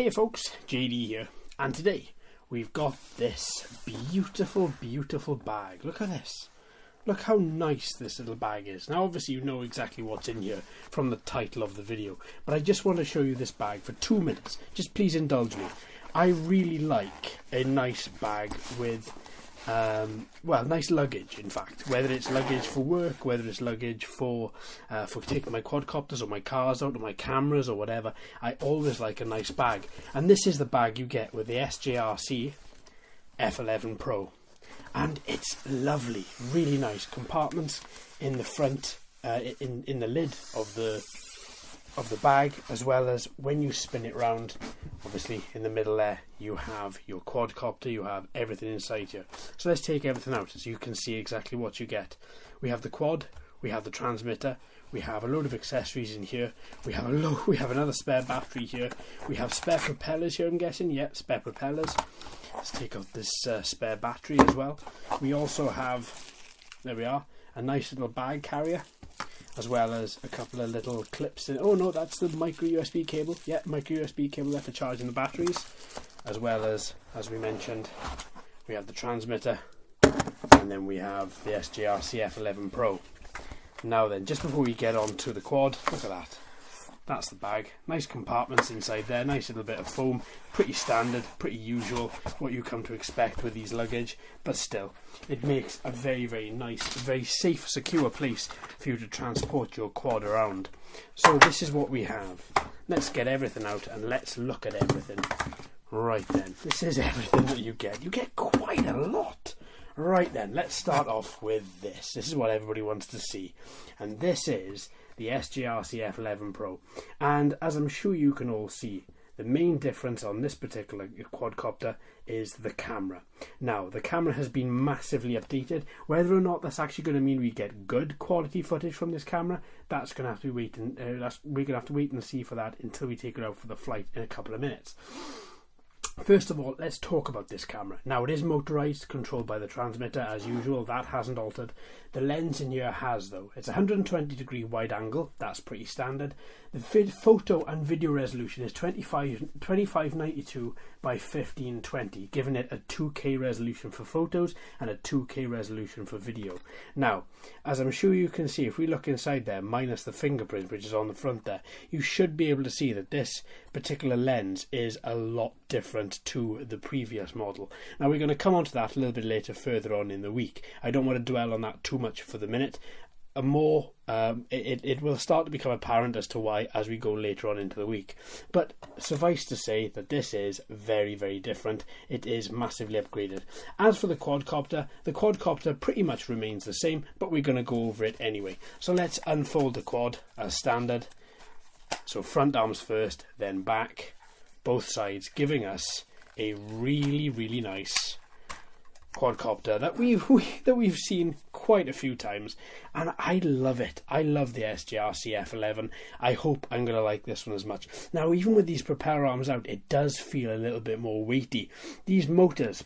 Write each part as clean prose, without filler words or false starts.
Hey folks, JD here, and today we've got this beautiful bag. Look at this. Look how nice this little bag is. Now obviously you know exactly what's in here from the title of the video, but I just want to show you this bag for 2 minutes. Just please indulge me. I really like a nice bag with nice luggage, in fact, whether it's luggage for work, whether it's luggage for taking my quadcopters or my cars out or my cameras or whatever. I always like a nice bag, and this is the bag you get with the SJRC F11 Pro, and it's lovely, really nice compartments in the front, in the lid of the bag, as well as when you spin it round, obviously in the middle there you have your quadcopter, you have everything inside here. So let's take everything out so you can see exactly what you get. We have the quad, we have the transmitter, we have a load of accessories in here, we have another spare battery here, we have spare propellers here, I'm guessing. Yeah, spare propellers. Let's take out this spare battery as well. We also have, there we are, a nice little bag carrier, as well as a couple of little clips in. Oh no, that's the micro USB cable. Yeah, micro USB cable there for charging the batteries, as well as we mentioned, we have the transmitter, and then we have the SJRC F11 Pro. Now then, just before we get on to the quad, look at that. That's the bag. Nice compartments inside there, nice little bit of foam, pretty standard, pretty usual, what you come to expect with these luggage, but still, it makes a very nice, very safe, secure place for you to transport your quad around. So this is what we have. Let's get everything out and let's look at everything. Right then, this is everything that you get. You get quite a lot. Right then, let's start off with this. This is what everybody wants to see, and this is the SJRC F11 Pro. And as I'm sure you can all see, the main difference on this particular quadcopter is the camera. Now, the camera has been massively updated. Whether or not that's actually going to mean we get good quality footage from this camera, that's going to have to wait, and we're going to have to wait and see for that until we take it out for the flight in a couple of minutes. First of all, let's talk about this camera. Now, it is motorized, controlled by the transmitter as usual. That hasn't altered. The lens in here has, though. It's 120 degree wide angle. That's pretty standard. The photo and video resolution is 2592 by 1520, giving it a 2K resolution for photos and a 2K resolution for video. Now, as I'm sure you can see, if we look inside there, minus the fingerprint, which is on the front there, you should be able to see that this particular lens is a lot different to the previous model. Now, we're going to come on to that a little bit later, further on in the week. I don't want to dwell on that too much for the minute. It will start to become apparent as to why as we go later on into the week. But suffice to say that this is very different. It is massively upgraded. As for the quadcopter pretty much remains the same, but we're going to go over it anyway. So let's unfold the quad as standard. So front arms first, then back, both sides, giving us a really nice quadcopter that we've seen quite a few times, and I love it. I love the SJRC F11. I hope I'm going to like this one as much. Now, even with these propeller arms out, it does feel a little bit more weighty. These motors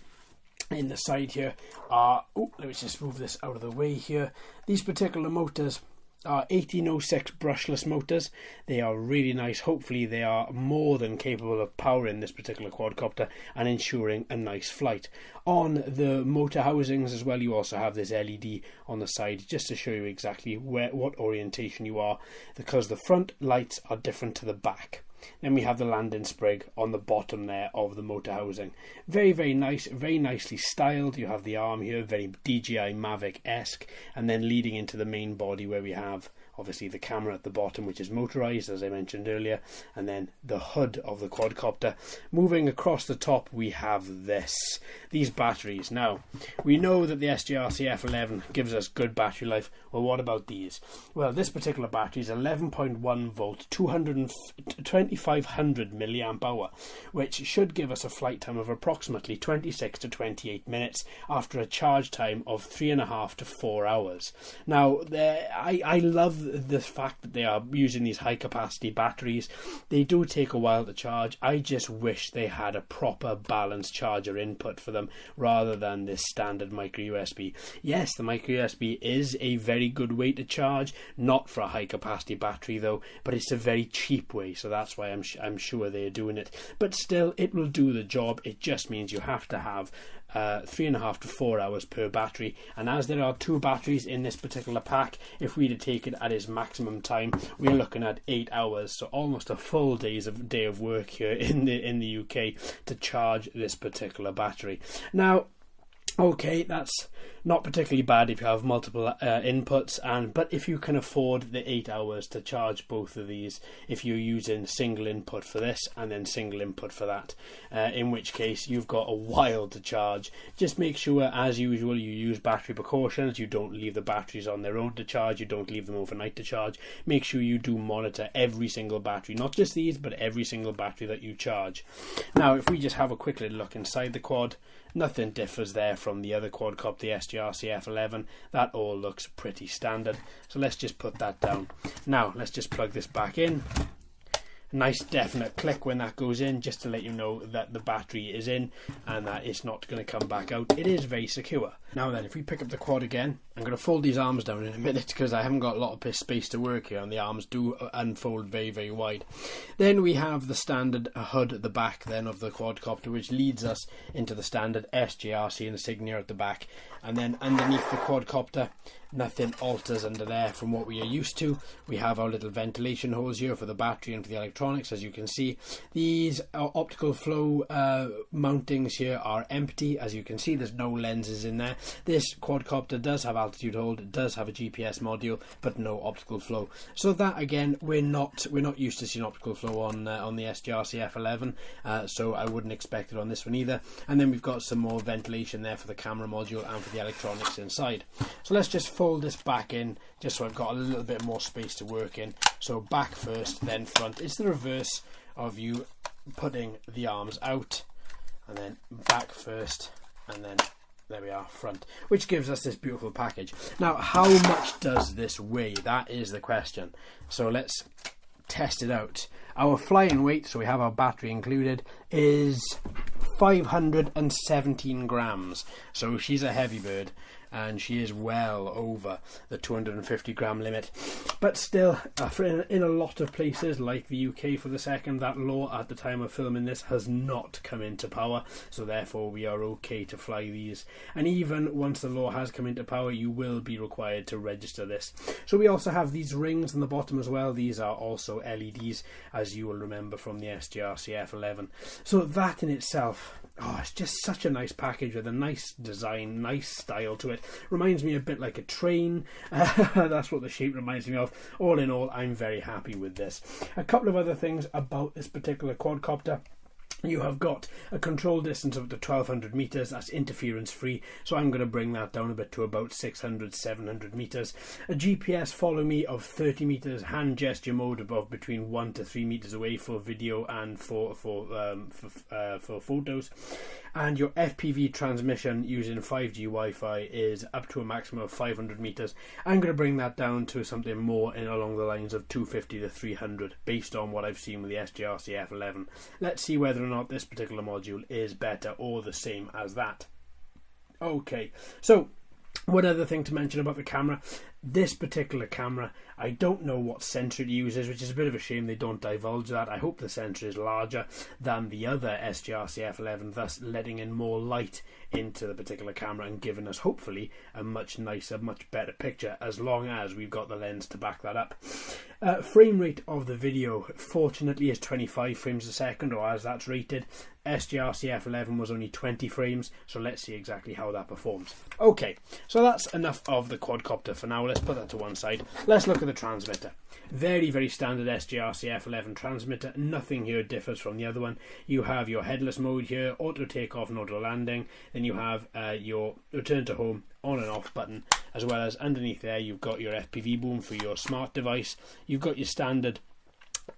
in the side here are, let me just move this out of the way here. These particular motors are 1806 brushless motors. They are really nice. Hopefully they are more than capable of powering this particular quadcopter and ensuring a nice flight. On the motor housings as well, you also have this LED on the side just to show you exactly what orientation you are, because the front lights are different to the back. Then we have the landing sprig on the bottom there of the motor housing. Very nice, very nicely styled. You have the arm here, very DJI Mavic-esque, and then leading into the main body where we have obviously the camera at the bottom, which is motorized as I mentioned earlier, and then the hood of the quadcopter. Moving across the top, we have these batteries. Now, we know that the SJRC F11 gives us good battery life. Well, what about these? Well, this particular battery is 11.1 volt, 2500 milliamp hour, which should give us a flight time of approximately 26 to 28 minutes after a charge time of 3.5 to 4 hours. Now, I love of the fact that they are using these high capacity batteries, they do take a while to charge. I just wish they had a proper balanced charger input for them rather than this standard micro USB. Yes, the micro USB is a very good way to charge, not for a high capacity battery though, but it's a very cheap way, so that's why I'm sure they're doing it. But still, it will do the job. It just means you have to have 3.5 to 4 hours per battery, and as there are 2 batteries in this particular pack, if we were to take it at its maximum time, we're looking at 8 hours, so almost a full day of work here in the UK to charge this particular battery. Now, okay, that's not particularly bad if you have multiple inputs, but if you can afford the 8 hours to charge both of these, if you're using single input for this and then single input for that, in which case you've got a while to charge. Just make sure, as usual, you use battery precautions. You don't leave the batteries on their own to charge. You don't leave them overnight to charge. Make sure you do monitor every single battery, not just these, but every single battery that you charge. Now, if we just have a quick little look inside the quad, nothing differs there from the other quadcopter, the SGRC F11. That all looks pretty standard. So let's just put that down. Now let's just plug this back in. Nice definite click when that goes in, just to let you know that the battery is in and that it's not going to come back out. It is very secure. Now then, if we pick up the quad again, I'm going to fold these arms down in a minute because I haven't got a lot of space to work here, and the arms do unfold very, very wide. Then we have the standard HUD at the back then of the quadcopter, which leads us into the standard SGRC insignia at the back. And then underneath the quadcopter, nothing alters under there from what we are used to. We have our little ventilation holes here for the battery and for the electronics. As you can see, these optical flow mountings here are empty. As you can see, there's no lenses in there. This quadcopter does have altitude hold, it does have a GPS module, but no optical flow. So that again, we're not used to seeing optical flow on the SGRC F11, so I wouldn't expect it on this one either. And then we've got some more ventilation there for the camera module and for the electronics inside. So let's just fold this back in, just so I've got a little bit more space to work in. So back first, then front. It's the reverse of you putting the arms out, and then back first, and then there we are, front, which gives us this beautiful package. Now, how much does this weigh? That is the question. So let's test it out. Our flying weight, so we have our battery included, is 517 grams. So she's a heavy bird, and she is well over the 250 gram limit. But still, in a lot of places like the UK for the second, that law at the time of filming this has not come into power, so therefore we are okay to fly these. And even once the law has come into power, you will be required to register this. So we also have these rings on the bottom as well. These are also LEDs, as you will remember from the SGRC F11. So that in itself, it's just such a nice package with a nice design, nice style to it. Reminds me a bit like a train. That's what the shape reminds me of. All in all, I'm very happy with this. A couple of other things about this particular quadcopter. You have got a control distance of up to 1200 meters. That's interference free, so I'm going to bring that down a bit to about 600-700 meters. A GPS follow me of 30 meters, hand gesture mode above between 1 to 3 meters away for video and for photos. And your FPV transmission using 5G Wi-Fi is up to a maximum of 500 meters. I'm going to bring that down to something more along the lines of 250 to 300 based on what I've seen with the SGRC F11. Let's see whether or not this particular module is better or the same as that. Okay, so one other thing to mention about the camera. This particular camera, I don't know what sensor it uses, which is a bit of a shame they don't divulge that. I hope the sensor is larger than the other SGRC F11, thus letting in more light into the particular camera and giving us hopefully a much nicer, much better picture, as long as we've got the lens to back that up. Frame rate of the video fortunately is 25 frames a second, or as that's rated. SGRC F11 was only 20 frames, so let's see exactly how that performs. Okay, so that's enough of the quadcopter for now. Let's put that to one side. Let's look at the transmitter. Very, very standard SGRC F11 transmitter. Nothing here differs from the other one. You have your headless mode here, auto takeoff and auto landing. Then you have your return to home on and off button, as well as underneath there you've got your FPV boom for your smart device. You've got your standard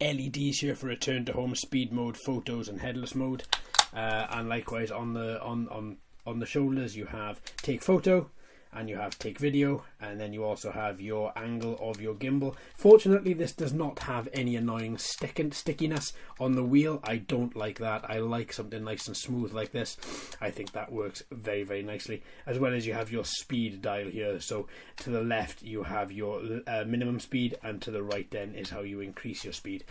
LEDs here for return to home, speed mode, photos and headless mode. And likewise on the shoulders you have take photo and you have take video, and then you also have your angle of your gimbal. Fortunately, this does not have any annoying stickiness on the wheel. I don't like that. I like something nice and smooth like this. I think that works very, very nicely. As well as you have your speed dial here. So to the left you have your minimum speed, and to the right then is how you increase your speed.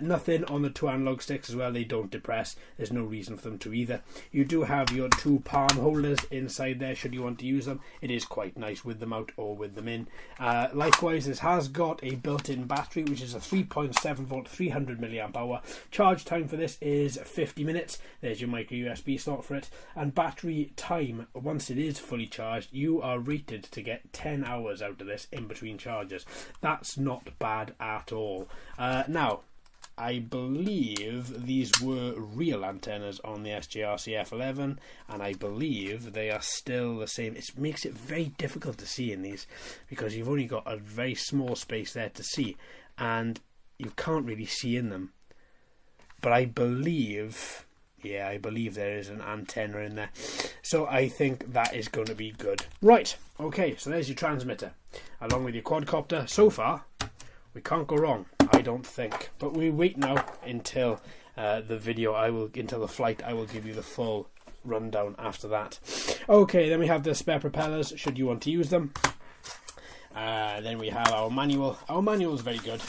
Nothing on the two analog sticks as well. They don't depress. There's no reason for them to either. You do have your two palm holders inside there should you want to use them. It is quite nice with them out or with them in. Likewise, this has got a built-in battery, which is a 3.7 volt 300 milliamp hour. Charge time for this is 50 minutes. There's your micro USB slot for it. And battery time, once it is fully charged, you are rated to get 10 hours out of this in between charges. That's not bad at all. Now, I believe these were real antennas on the SJRC F11, and I believe they are still the same. It makes it very difficult to see in these because you've only got a very small space there to see, and you can't really see in them. But I believe, yeah, I believe there is an antenna in there. So I think that is going to be good. Right, okay, so there's your transmitter along with your quadcopter. So far, we can't go wrong, I don't think. But we wait now until the video. Until the flight. I will give you the full rundown after that. Okay, then we have the spare propellers, should you want to use them. Then we have our manual. Our manual is very good.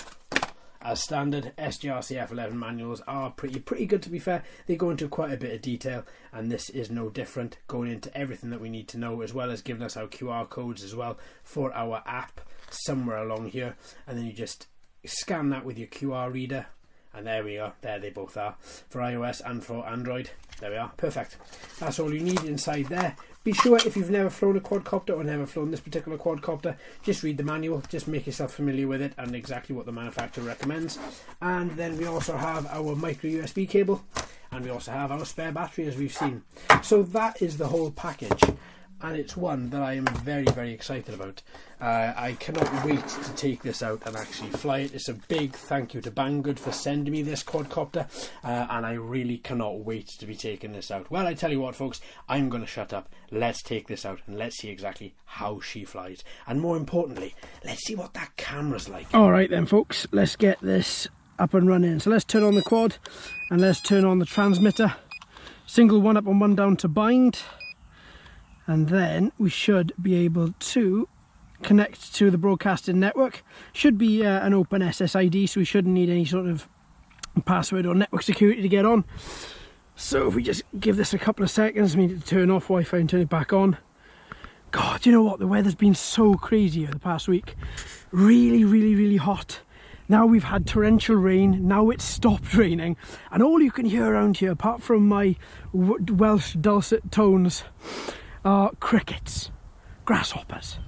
As standard, SJRC F11 manuals are pretty good, to be fair. They go into quite a bit of detail, and this is no different, going into everything that we need to know, as well as giving us our QR codes as well for our app somewhere along here. And then you just scan that with your QR reader, and there we are. There they both are, for iOS and for Android. There we are, perfect. That's all you need inside there. Be sure, if you've never flown a quadcopter or never flown this particular quadcopter, just read the manual, just make yourself familiar with it and exactly what the manufacturer recommends. And then we also have our micro USB cable, and we also have our spare battery, as we've seen. So that is the whole package, and it's one that I am very, very excited about. I cannot wait to take this out and actually fly it. It's a big thank you to Banggood for sending me this quadcopter, and I really cannot wait to be taking this out. Well, I tell you what, folks, I'm going to shut up. Let's take this out and let's see exactly how she flies, and more importantly, let's see what that camera's like. Alright then, folks, let's get this up and running. So let's turn on the quad and let's turn on the transmitter. Single one up and one down to bind. And then we should be able to connect to the broadcasting network. Should be an open SSID, so we shouldn't need any sort of password or network security to get on. So if we just give this a couple of seconds, we need to turn off Wi-Fi and turn it back on. God, you know what? The weather's been so crazy over the past week. Really, really, really hot. Now we've had torrential rain, now it's stopped raining, and all you can hear around here, apart from my Welsh dulcet tones, are crickets, grasshoppers.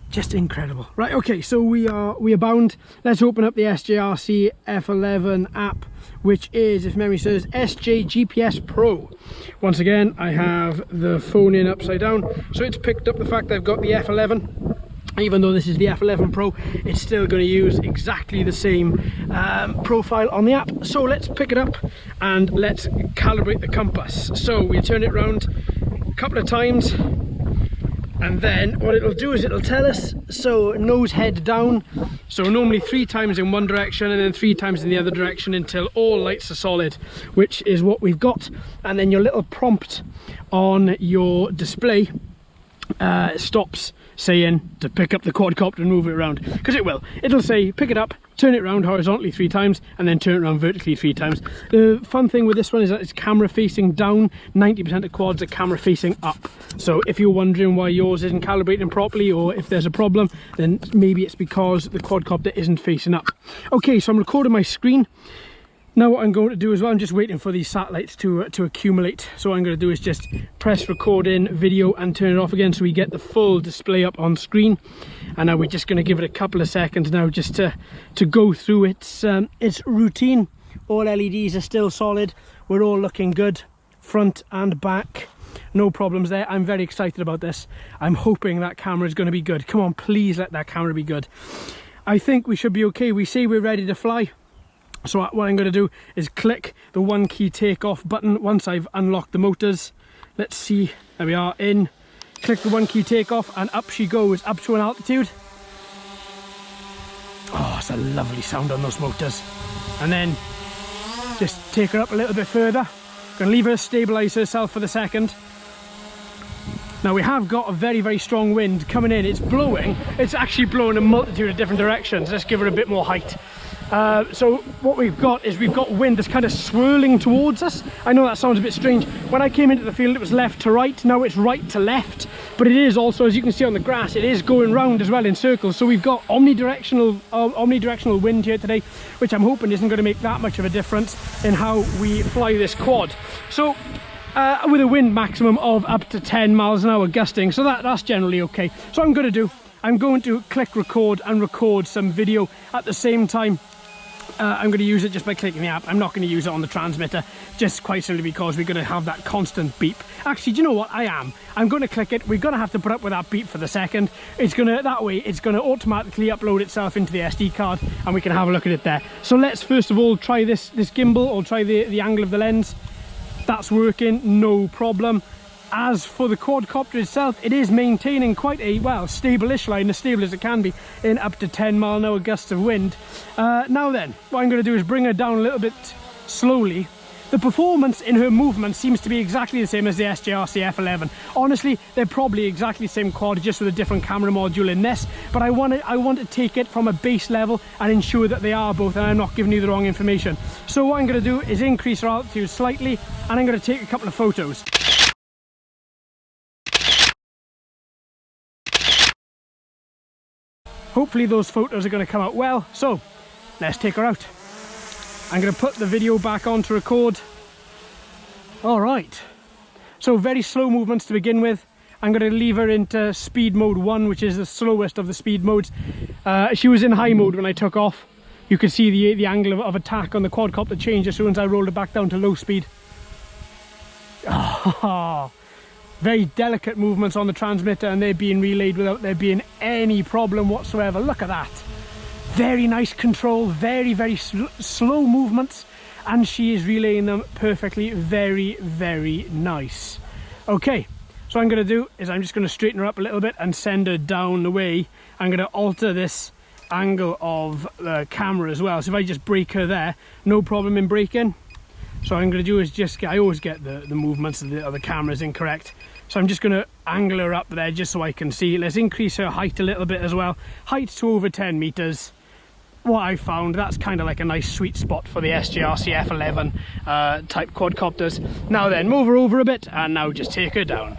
Just incredible. Right, okay, so we are bound. Let's open up the SJRC F11 app, which is, if memory serves, SJ GPS Pro. Once again, I have the phone in upside down, so it's picked up the fact that I've got the F11. Even though this is the F11 Pro, it's still going to use exactly the same profile on the app. So let's pick it up and let's calibrate the compass. So we turn it around a couple of times, and then what it'll do is it'll tell us, so nose head down, so normally 3 times in one direction and then 3 times in the other direction until all lights are solid, which is what we've got. And then your little prompt on your display stops saying to pick up the quadcopter and move it around, because it will. It'll say pick it up, turn it around horizontally 3 times, and then turn it around vertically 3 times. The fun thing with this one is that it's camera facing down. 90% of quads are camera facing up. So if you're wondering why yours isn't calibrating properly, or if there's a problem, then maybe it's because the quadcopter isn't facing up. Okay, so I'm recording my screen. Now what I'm going to do as well, I'm just waiting for these satellites to accumulate. So what I'm going to do is just press record in video and turn it off again so we get the full display up on screen. And now we're just going to give it a couple of seconds now just to go through its routine. All LEDs are still solid. We're all looking good, front and back. No problems there. I'm very excited about this. I'm hoping that camera is going to be good. Come on, please let that camera be good. I think we should be okay. We say we're ready to fly. So what I'm going to do is click the 1 key takeoff button once I've unlocked the motors. Let's see, there we are, in, click the 1 key takeoff, and up she goes, up to an altitude. Oh, it's a lovely sound on those motors. And then just take her up a little bit further. Gonna leave her stabilise herself for the second. Now we have got a very, very strong wind coming in. It's blowing. It's actually blowing a multitude of different directions. Let's give her a bit more height. So what we've got is we've got wind that's kind of swirling towards us. I know that sounds a bit strange. When I came into the field, it was left to right. Now it's right to left. But it is also, as you can see on the grass, it is going round as well in circles. So we've got omnidirectional wind here today, which I'm hoping isn't going to make that much of a difference in how we fly this quad. So with a wind maximum of up to 10 miles an hour gusting, so that's generally okay. So I'm going to click record and record some video at the same time. I'm going to use it just by clicking the app. I'm not going to use it on the transmitter, just quite simply because we're going to have that constant beep. Actually, do you know what? I'm going to click it. We're going to have to put up with that beep for the second. That way it's going to automatically upload itself into the SD card, and we can have a look at it there. So let's first of all try this gimbal, or try the angle of the lens. That's working, no problem. As for the quadcopter itself, it is maintaining quite a, well, stable-ish line, as stable as it can be, in up to 10 mile an hour gusts of wind. Now then, what I'm going to do is bring her down a little bit slowly. The performance in her movement seems to be exactly the same as the SJRC F11. Honestly, they're probably exactly the same quad, just with a different camera module in this. But I want to take it from a base level and ensure that they are both, and I'm not giving you the wrong information. So what I'm going to do is increase her altitude slightly, and I'm going to take a couple of photos. Hopefully those photos are going to come out well, so let's take her out. I'm going to put the video back on to record. Alright, so very slow movements to begin with. I'm going to leave her into speed mode 1, which is the slowest of the speed modes. She was in high mode when I took off. You could see the angle of attack on the quadcopter change as soon as I rolled it back down to low speed. Oh, very delicate movements on the transmitter, and they're being relayed without there being any problem whatsoever. Look at that. Very nice control, very, very slow movements, and she is relaying them perfectly. Very, very nice. Okay, so what I'm going to do is I'm just going to straighten her up a little bit and send her down the way. I'm going to alter this angle of the camera as well. So if I just brake her there, no problem in braking. So what I'm going to do is I always get the movements of the cameras incorrect. So I'm just going to angle her up there just so I can see. Let's increase her height a little bit as well. Height to over 10 meters. What I found, that's kind of like a nice sweet spot for the SJRC F11 type quadcopters. Now then, move her over a bit, and now just take her down.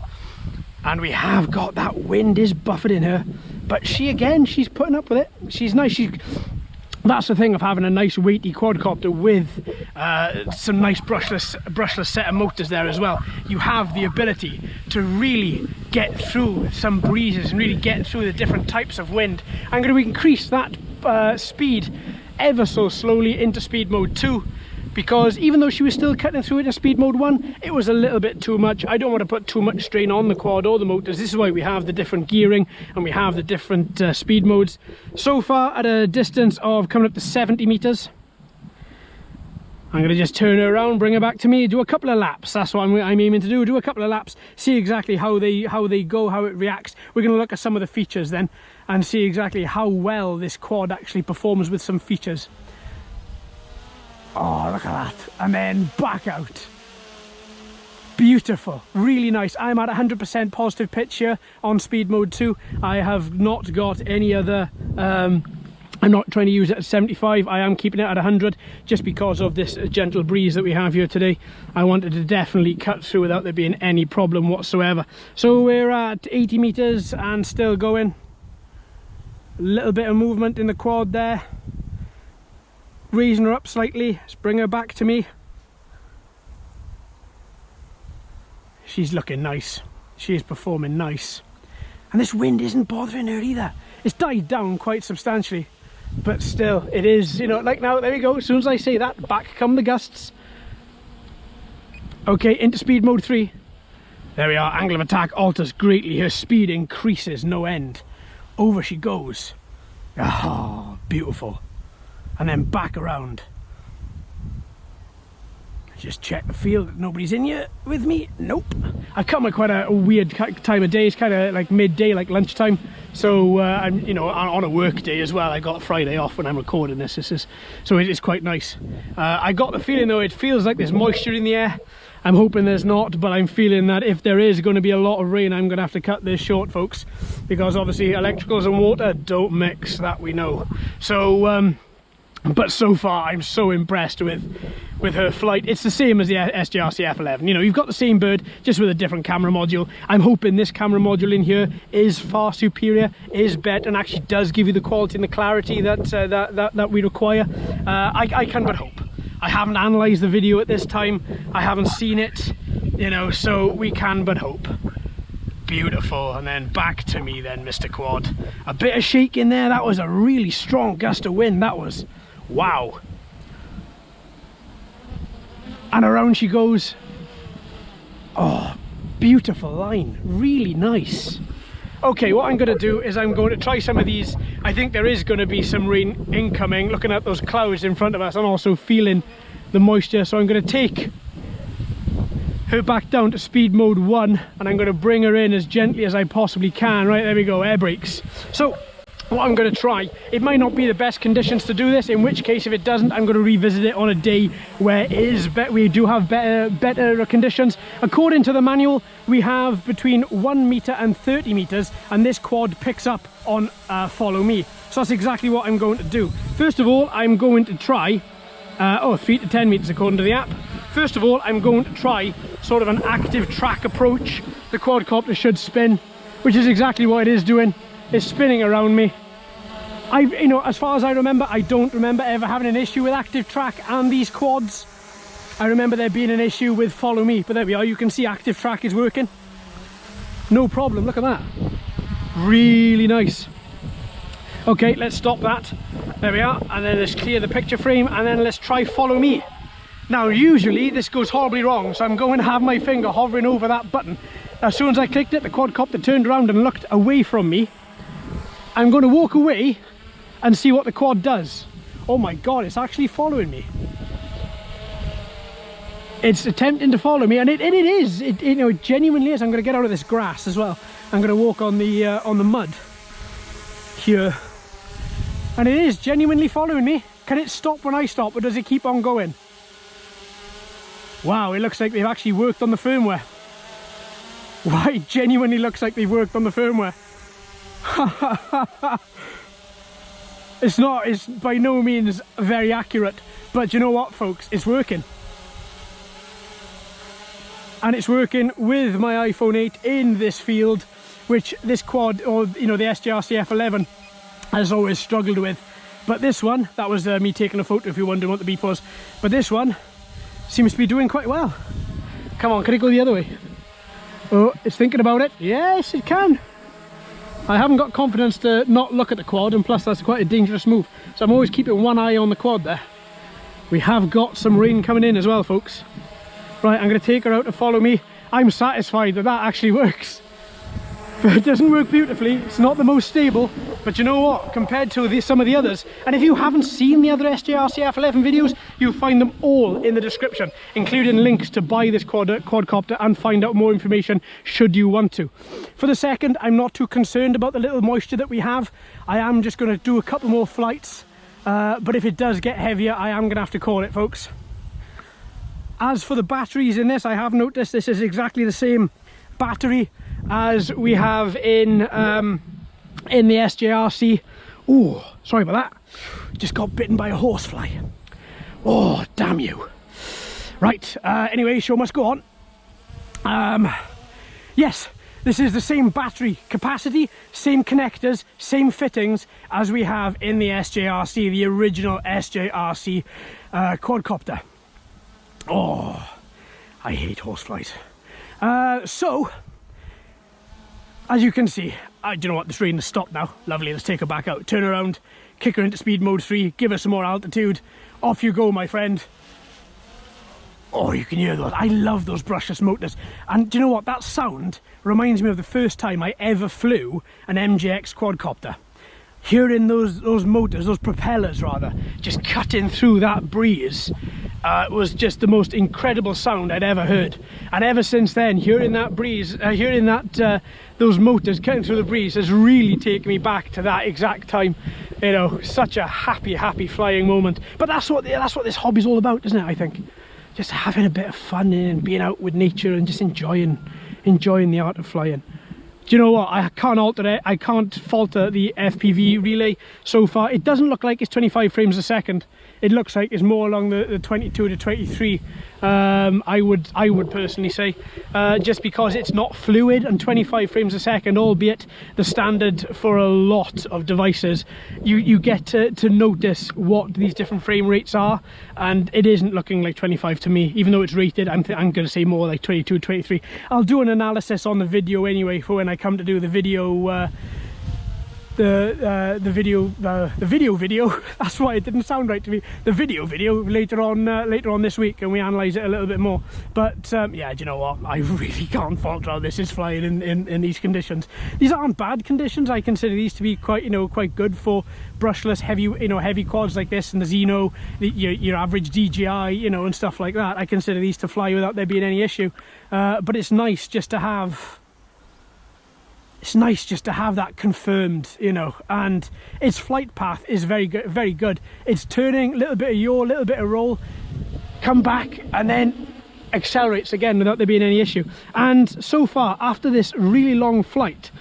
And we have got that wind is buffeting her, but she's putting up with it. She's nice. That's the thing of having a nice weighty quadcopter with some nice brushless set of motors there as well. You have the ability to really get through some breezes and really get through the different types of wind. I'm going to increase that speed ever so slowly into speed mode 2, because even though she was still cutting through it in speed mode 1, it was a little bit too much. I don't want to put too much strain on the quad or the motors. This is why we have the different gearing and we have the different speed modes. So far, at a distance of coming up to 70 meters, I'm going to just turn her around, bring her back to me, do a couple of laps. That's what I'm aiming to do a couple of laps, see exactly how they go, how it reacts. We're going to look at some of the features then and see exactly how well this quad actually performs with some features. Oh, look at that. And then back out. Beautiful, really nice. I'm at 100% positive pitch here on speed mode 2. I have not got any other I'm not trying to use it at 75. I am keeping it at 100 just because of this gentle breeze that we have here today. I wanted to definitely cut through without there being any problem whatsoever. So we're at 80 meters and still going. A little bit of movement in the quad there. Raising her up slightly. Let's bring her back to me. She's looking nice. She is performing nice. And this wind isn't bothering her either. It's died down quite substantially. But still, it is, you know, like now, there we go. As soon as I say that, back come the gusts. Okay, into speed mode 3. There we are, angle of attack alters greatly. Her speed increases no end. Over she goes. Ah, beautiful. And then back around. Just check the field. Nobody's in here with me. Nope. I've come at quite a weird time of day. It's kind of like midday, like lunchtime. So I'm, you know, on a work day as well. I got Friday off when I'm recording this. So it is quite nice. I got the feeling though, it feels like there's moisture in the air. I'm hoping there's not, but I'm feeling that if there is going to be a lot of rain, I'm going to have to cut this short, folks, because obviously electricals and water don't mix, that we know. So but so far I'm so impressed with her flight. It's the same as the SJRC F11. You know, you've got the same bird just with a different camera module. I'm hoping this camera module in here is far superior, is better, and actually does give you the quality and the clarity that we require. I can but hope. I haven't analysed the video at this time. I haven't seen it, you know, so we can but hope. Beautiful. And then back to me then, Mr. Quad. A bit of shake in there. That was a really strong gust of wind. That was, wow. And around she goes. Oh, beautiful line. Really nice. Okay, what I'm going to do is I'm going to try some of these. I think there is going to be some rain incoming, looking at those clouds in front of us and also feeling the moisture. So I'm going to take her back down to speed mode 1 and I'm going to bring her in as gently as I possibly can. Right, there we go, air brakes. So what I'm going to try, it might not be the best conditions to do this, in which case if it doesn't, I'm going to revisit it on a day where we do have better conditions. According to the manual, we have between 1 meter and 30 meters, and this quad picks up on follow me. So that's exactly what I'm going to do. First of all, I'm going to try 3 to 10 meters according to the app. First of all, I'm going to try sort of an active track approach. The quadcopter should spin, which is exactly what it is doing. It's spinning around me. You know, as far as I remember, I don't remember ever having an issue with active track and these quads. I remember there being an issue with follow me, but there we are. You can see active track is working. No problem, look at that. Really nice. Okay, let's stop that. There we are, and then let's clear the picture frame, and then let's try follow me. Now, usually this goes horribly wrong, so I'm going to have my finger hovering over that button. As soon as I clicked it, the quadcopter turned around and looked away from me. I'm going to walk away and see what the quad does. Oh my god, it's actually following me. It's attempting to follow me, and it is. You know, it genuinely is. I'm going to get out of this grass as well. I'm going to walk on the mud here, and it is genuinely following me. Can it stop when I stop, or does it keep on going? Wow, it looks like they've actually worked on the firmware. Wow, it genuinely looks like they've worked on the firmware. It's by no means very accurate, but you know what, folks, it's working. And it's working with my iPhone 8 in this field, which this quad, or you know, the SJRC F11 has always struggled with. But this one, that was me taking a photo if you're wondering what the beep was, but this one seems to be doing quite well. Come on, can it go the other way? Oh, it's thinking about it. Yes, it can. I haven't got confidence to not look at the quad, and plus that's quite a dangerous move. So I'm always keeping one eye on the quad there. We have got some rain coming in as well, folks. Right, I'm going to take her out to follow me. I'm satisfied that that actually works. But it doesn't work beautifully. It's not the most stable, but you know what? Compared to some of the others, and if you haven't seen the other SJRC F11 videos, you'll find them all in the description, including links to buy this quadcopter and find out more information should you want to. For the second, I'm not too concerned about the little moisture that we have. I am just going to do a couple more flights, but if it does get heavier, I am going to have to call it, folks. As for the batteries in this, I have noticed this is exactly the same battery as we have in the SJRC. Oh, sorry about that. Just got bitten by a horsefly. Oh, damn you. Right, anyway, show must go on. Yes, this is the same battery capacity, same connectors, same fittings as we have in the SJRC, the original SJRC quadcopter. Oh, I hate horseflies. So, as you can see, do you know what, this rain has stopped now. Lovely, let's take her back out, turn around, kick her into speed mode 3, give her some more altitude. Off you go, my friend. Oh, you can hear those. I love those brushless motors. And do you know what, that sound reminds me of the first time I ever flew an MJX quadcopter. Hearing those motors, those propellers rather, just cutting through that breeze. was just the most incredible sound I'd ever heard. And ever since then, hearing that breeze, those motors cutting through the breeze has really taken me back to that exact time. You know, such a happy flying moment. But that's what this hobby's all about, isn't it? I think just having a bit of fun and being out with nature and just enjoying the art of flying. Do you know what? I can't alter it. I can't falter the FPV relay so far. It doesn't look like it's 25 frames a second. It looks like it's more along the 22 to 23. I would personally say, just because it's not fluid, and 25 frames a second, albeit the standard for a lot of devices, you get to notice what these different frame rates are, and it isn't looking like 25 to me, even though it's rated. I'm going to say more like 22, 23. I'll do an analysis on the video anyway for when I come to do the video. The video that's why it didn't sound right to me. The video later on this week, and we analyze it a little bit more. But yeah, do you know what, I really can't fault how this is flying in these conditions. These aren't bad conditions. I consider these to be quite good for brushless heavy quads like this, and the Xeno, your average DJI, and stuff like that. I consider these to fly without there being any issue. But it's nice just to have that confirmed, and its flight path is very good. It's turning, a little bit of yaw, a little bit of roll, come back, and then accelerates again without there being any issue. And so far, after this really long flight,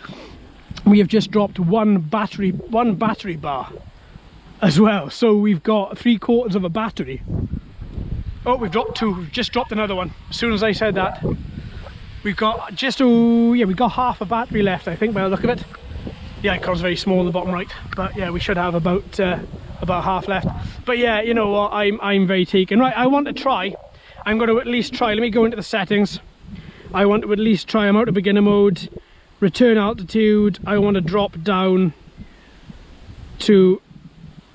we have just dropped one battery bar as well. So we've got 3/4 of a battery. Oh, we've dropped two. We've just dropped another one. As soon as I said that, we've got we've got half a battery left, I think, by the look of it. The icon's very small in the bottom right, but yeah, we should have about half left. But yeah, you know what, I'm very taken. Right, I want to try. I'm going to at least try. Let me go into the settings. I want to at least try. I'm out of beginner mode. Return altitude. I want to drop down to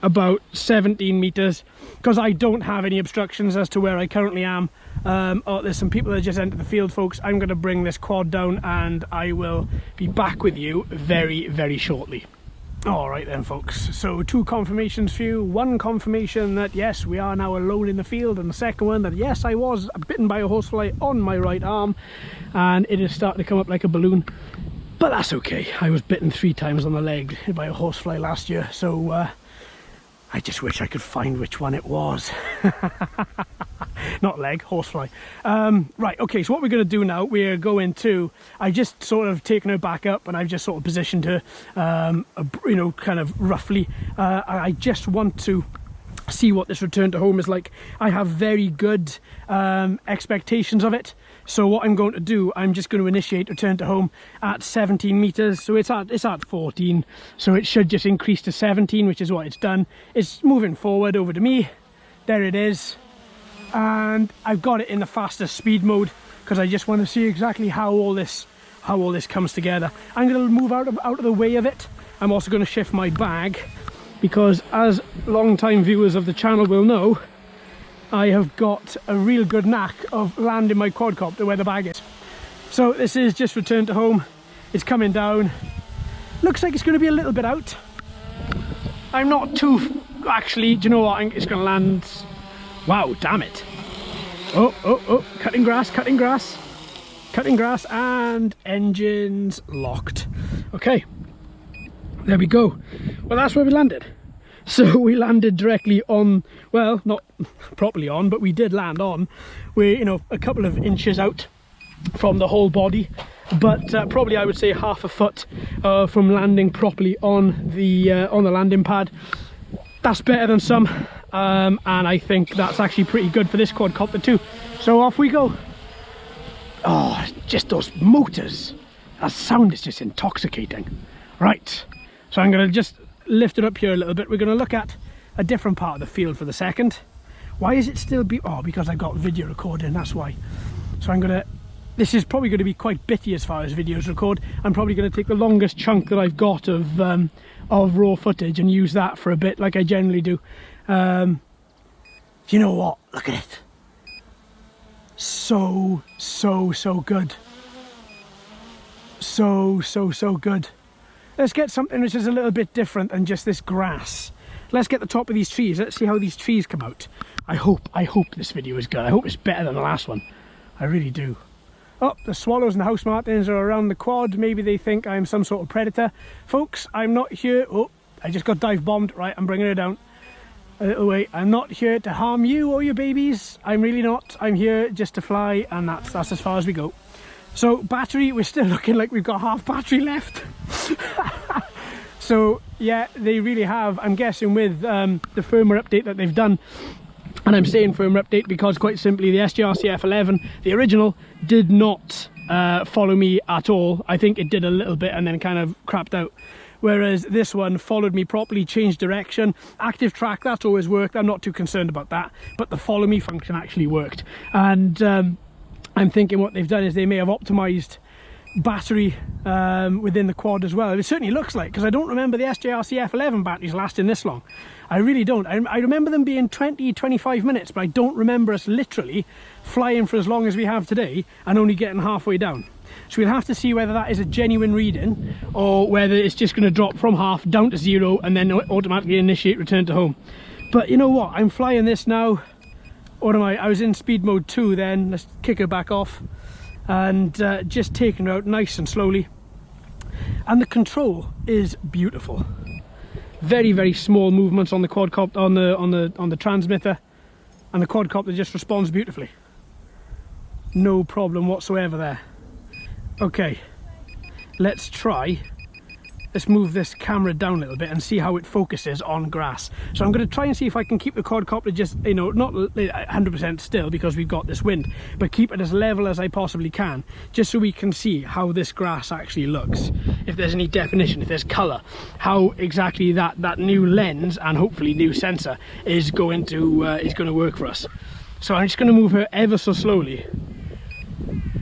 about 17 meters because I don't have any obstructions as to where I currently am. Oh, there's some people that just entered the field, folks. I'm going to bring this quad down and I will be back with you very shortly. All right then, folks, so 2 confirmations for you. One confirmation that yes, we are now alone in the field, and the second one that yes, I was bitten by a horsefly on my right arm and it is starting to come up like a balloon, but that's okay. I was bitten 3 times on the leg by a horsefly last year, so I just wish I could find which one it was. Not leg, horsefly. Right, okay, so what we're going to do now, we're going to, I just sort of taken her back up and I've just sort of positioned her, kind of roughly. I just want to see what this return to home is like. I have very good expectations of it. So what I'm going to do, I'm just going to initiate return to home at 17 meters. So it's at 14, so it should just increase to 17, which is what it's done. It's moving forward over to me. There it is, and I've got it in the fastest speed mode because I just want to see exactly how all this comes together. I'm going to move out of the way of it. I'm also going to shift my bag because, as long-time viewers of the channel will know, I have got a real good knack of landing my quadcopter where the bag is. So this is just return to home. It's coming down. Looks like it's going to be a little bit out. I'm not too... Actually, do you know what? It's going to land... Wow, damn it. Oh, cutting grass, and engines locked. Okay, there we go. Well, that's where we landed. So we landed directly on, well, not properly on, but we did land on. We're, a couple of inches out from the whole body, but probably I would say half a foot from landing properly on the landing pad. That's better than some, and I think that's actually pretty good for this quadcopter too. So off we go. Oh, just those motors. That sound is just intoxicating. Right, so I'm going to just lift it up here a little bit. We're going to look at a different part of the field for the second. Why is it still because I got video recording, that's why. So this is probably going to be quite bitty as far as videos record. I'm probably going to take the longest chunk that I've got of raw footage and use that for a bit like I generally do. You know what, look at it. So good. So good. Let's get something which is a little bit different than just this grass. Let's get the top of these trees. Let's see how these trees come out. I hope this video is good. I hope it's better than the last one. I really do. Oh, the swallows and the house martins are around the quad. Maybe they think I'm some sort of predator. Folks, I'm not here. Oh, I just got dive bombed. Right, I'm bringing her down a little way. I'm not here to harm you or your babies. I'm really not. I'm here just to fly, and that's as far as we go. So battery, we're still looking like we've got half battery left. So yeah, they really have. I'm guessing with the firmware update that they've done, and I'm saying firmware update because quite simply the SGRCF 11, the original, did not follow me at all. I think it did a little bit and then kind of crapped out. Whereas this one followed me properly, changed direction. Active track, that's always worked. I'm not too concerned about that. But the follow me function actually worked. And I'm thinking what they've done is they may have optimized battery within the quad as well. It certainly looks like, because I don't remember the SGRCF 11 batteries lasting this long. I really don't. I remember them being 20-25 minutes, but I don't remember us literally flying for as long as we have today and only getting halfway down. So we'll have to see whether that is a genuine reading or whether it's just going to drop from half down to 0 and then automatically initiate return to home. But you know what, I'm flying this now. What am I was in speed mode 2 then. Let's kick her back off and just taking her out nice and slowly, and the control is beautiful. Very, very small movements on the quadcopter, on the transmitter, and the quadcopter just responds beautifully. No problem whatsoever there. Okay, let's move this camera down a little bit and see how it focuses on grass. So I'm going to try and see if I can keep the quadcopter just, you know, not 100% still because we've got this wind, but keep it as level as I possibly can, just so we can see how this grass actually looks, if there's any definition, if there's colour, how exactly that new lens and hopefully new sensor is going to work for us. So I'm just going to move her ever so slowly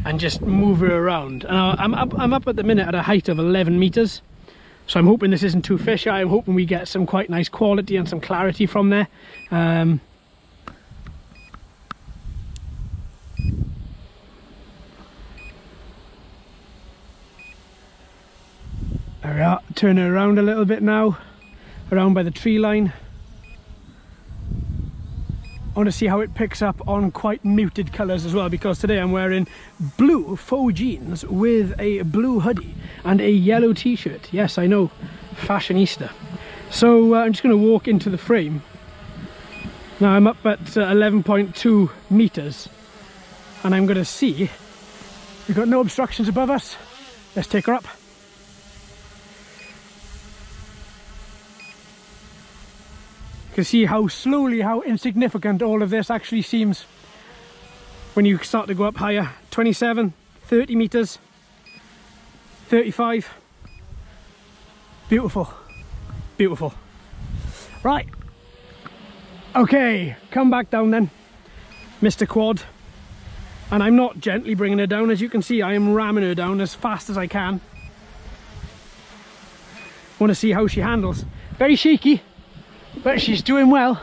and just move her around. And I'm up at the minute at a height of 11 meters. So I'm hoping this isn't too fishy. I'm hoping we get some quite nice quality and some clarity from there. There we are, turn her around a little bit now, around by the tree line. I want to see how it picks up on quite muted colours as well, because today I'm wearing blue faux jeans with a blue hoodie and a yellow t-shirt. Yes, I know, fashionista. So I'm just going to walk into the frame. Now I'm up at 11.2 meters and I'm going to see, we've got no obstructions above us. Let's take her up. You can see how slowly, how insignificant all of this actually seems when you start to go up higher. 27, 30 meters, 35. Beautiful, beautiful. Right, okay, come back down then, Mr. Quad. And I'm not gently bringing her down. As you can see, I am ramming her down as fast as I can. Want to see how she handles. Very shaky, but she's doing well.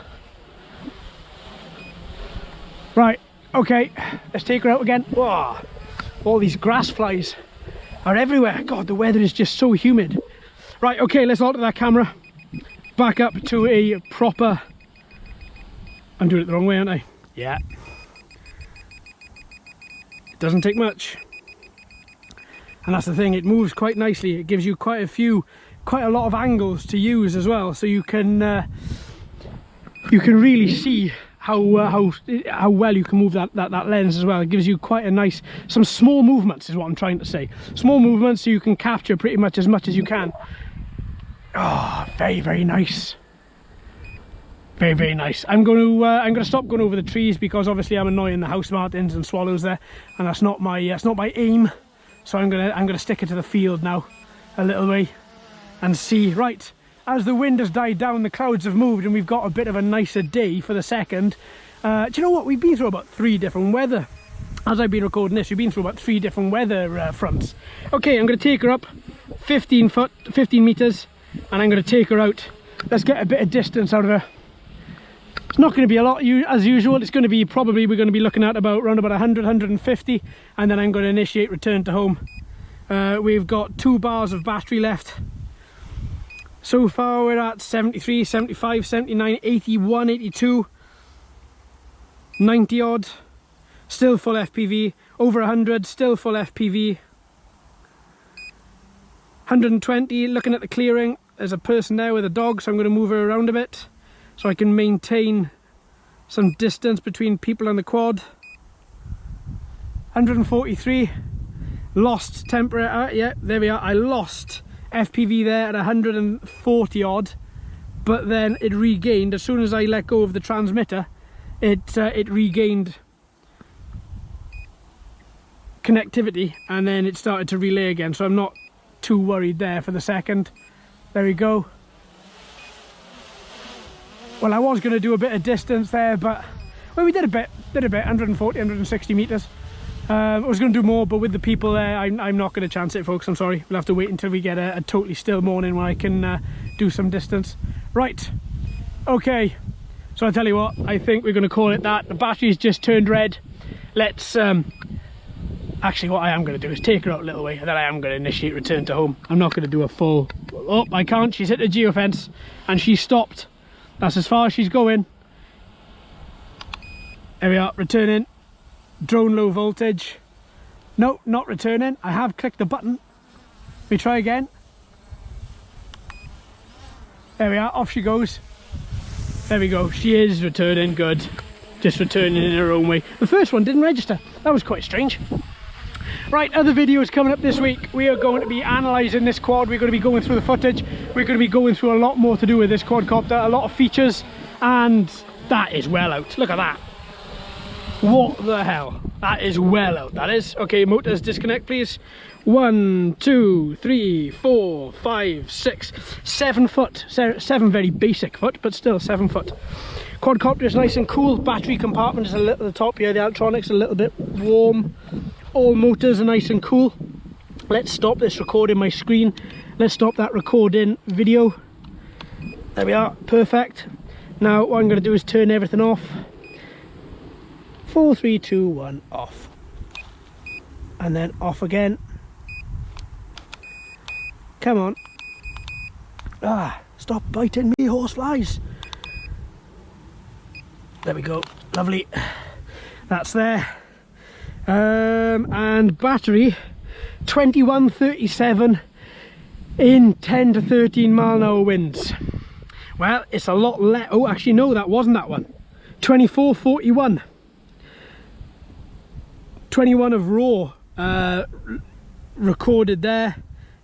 Right, okay, let's take her out again. Whoa, all these grass flies are everywhere. God, the weather is just so humid. Right, okay, let's alter that camera back up to a proper... I'm doing it the wrong way, aren't I? Yeah. It doesn't take much. And that's the thing, it moves quite nicely. It gives you quite a lot of angles to use as well, so you can really see how well you can move that lens as well. It gives you quite a nice, some small movements is what I'm trying to say. Small movements so you can capture pretty much as you can. Oh, very, very nice. Very, very nice. I'm going to stop going over the trees because obviously I'm annoying the house martins and swallows there, and that's not my aim. So I'm gonna stick it to the field now, a little way, and see. Right, as the wind has died down, the clouds have moved, and we've got a bit of a nicer day for the second. Do you know what? We've been through about 3 different weather. As I've been recording this, we've been through about 3 different weather fronts. Okay, I'm going to take her up 15 meters, and I'm going to take her out. Let's get a bit of distance out of her. It's not going to be a lot as usual. It's going to be probably, we're going to be looking at around about 100, 150, and then I'm going to initiate return to home. We've got 2 bars of battery left. So far we're at 73, 75, 79, 81, 82. 90 odd, still full FPV. Over 100, still full FPV. 120, looking at the clearing, there's a person there with a dog, so I'm going to move her around a bit so I can maintain some distance between people and the quad. 143, lost temporary, yeah, there we are. I lost FPV there at 140 odd, but then it regained. As soon as I let go of the transmitter, it regained connectivity, and then it started to relay again, so I'm not too worried there for the second. There we go. Well, I was going to do a bit of distance there, but well, we did a bit, 140, 160 meters. I was going to do more, but with the people there, I'm not going to chance it, folks. I'm sorry. We'll have to wait until we get a totally still morning when I can do some distance. Right. Okay. So I tell you what, I think we're going to call it that. The battery's just turned red. Let's actually, what I am going to do is take her out a little way, and then I am going to initiate return to home. I'm not going to do a full... Oh, I can't. She's hit the geofence, and she's stopped. That's as far as she's going. There we are, returning. Drone low voltage. No, not returning. I have clicked the button. We try again. There we are, off she goes. There we go, she is returning, good. Just returning in her own way. The first one didn't register. That was quite strange. Right, other videos coming up this week. We are going to be analysing this quad. We're going to be going through the footage. We're going to be going through a lot more to do with this quadcopter, a lot of features, and that is well out. Look at that. What the hell? That is well out, that is. Okay, motors disconnect, please. 1, 2, 3, 4, 5, 6, 7 foot. 7 very basic foot, but still 7 foot. Quadcopter is nice and cool. Battery compartment is a little at the top here. The electronics are a little bit warm. All motors are nice and cool. Let's stop this recording my screen. Let's stop that recording video. There we are, perfect. Now what I'm going to do is turn everything off. 4, 3, 2, 1, off. And then off again. Come on. Ah, stop biting me, horseflies. There we go, lovely. That's there. And battery 2137 in 10 to 13 mile an hour winds. Well, it's a lot less. Oh, actually no, that wasn't that one. 2441. 21 of raw recorded there.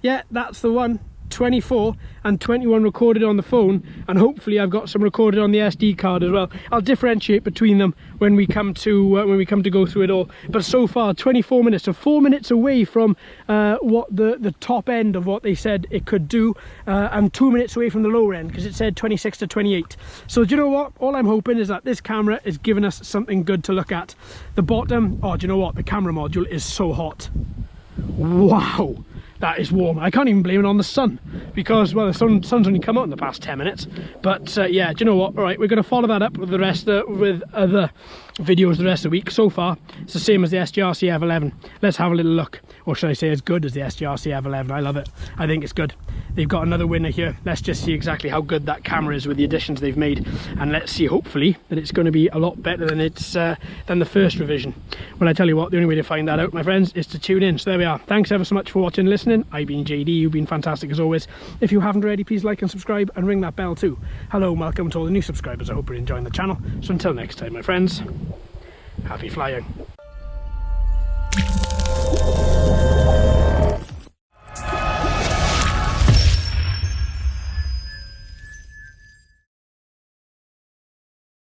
Yeah, that's the one. 24 and 21 recorded on the phone, and hopefully I've got some recorded on the SD card as well. I'll differentiate between them when we come to go through it all. But so far 24 minutes, so 4 minutes away from what the top end of what they said it could do, and 2 minutes away from the lower end, because it said 26 to 28. So do you know what, all I'm hoping is that this camera is giving us something good to look at. The bottom, oh, do you know what, the camera module is so hot. Wow, that is warm. I can't even blame it on the sun, because, well, the sun's only come out in the past 10 minutes. But yeah, do you know what? All right, we're going to follow that up with the rest with other videos the rest of the week. So far, it's the same as the SGRC Ev11. Let's have a little look, or should I say as good as the SGRC Ev11. I love it. I think it's good. They've got another winner here. Let's just see exactly how good that camera is with the additions they've made, and let's see, hopefully, that it's going to be a lot better than than the first revision. Well, I tell you what, the only way to find that out, my friends, is to tune in. So there we are. Thanks ever so much for watching and listening. I've been JD. You've been fantastic as always. If you haven't already, please like and subscribe and ring that bell too. Hello and welcome to all the new subscribers. I hope you're enjoying the channel. So until next time, my friends, happy flying.